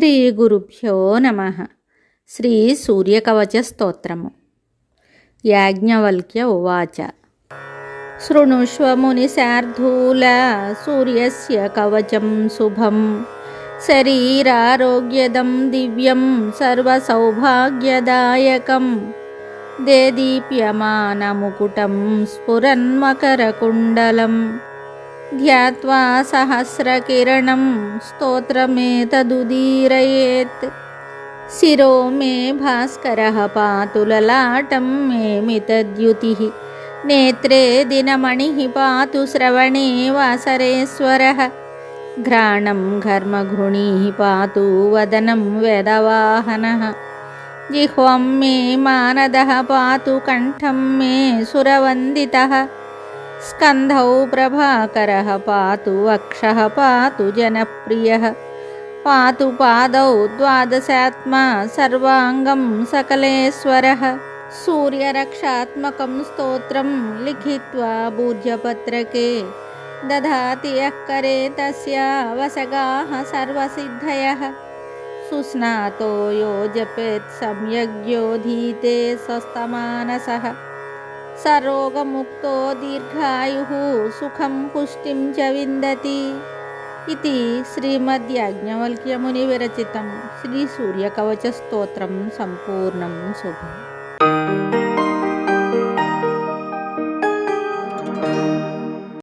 శ్రీ గురుభ్యో నమః. శ్రీ సూర్యకవచ స్తోత్రము. యాజ్ఞవల్క్య ఉవాచ. శృణుష్వ మునిశార్ధూల సూర్యస్య కవచం శుభం, శరీరారోగ్యదం దివ్యం సర్వసౌభాగ్యదాయకం, దేదీప్యమానముకుటం స్ఫురన్మకరకుండలం, ధ్యాత్వా సహస్రకిరణం స్తోత్రమేతదుదీరయేత్, శిరో మే భాస్కరః పాతు లలాటం మే మితద్యుతిః, నేత్రే దినమణిః పాతు శ్రవణే వాసరేశ్వరః, ఘ్రాణం ఘర్మఘృణీః పాతు వదనం వేదవాహనః, జిహ్వం మే మానదః పాతు కంఠం మే సురవందితః, స్కంధౌ ప్రభాకరః పాతు వక్షః పాతు జనప్రియః, పాతు పాదౌ ద్వాదశాత్మా సర్వాంగం సకలేశ్వరః, సూర్యరక్షాత్మకం స్తోత్రం లిఖిత్వా భూర్జపత్రకే, దధాతి యః కరే తస్య వసగాః సర్వసిద్ధయః, సుస్నాతో యో జపేత్ సమ్యగ్యోధీతే స్వస్తమానసః, సరోగముక్తో దీర్ఘాయుః సుఖం పుష్టిం చ విందతి. ఇది శ్రీమద్యాజ్ఞవల్క్యముని విరచితం శ్రీ సూర్యకవచ స్తోత్రం సంపూర్ణం శుభం.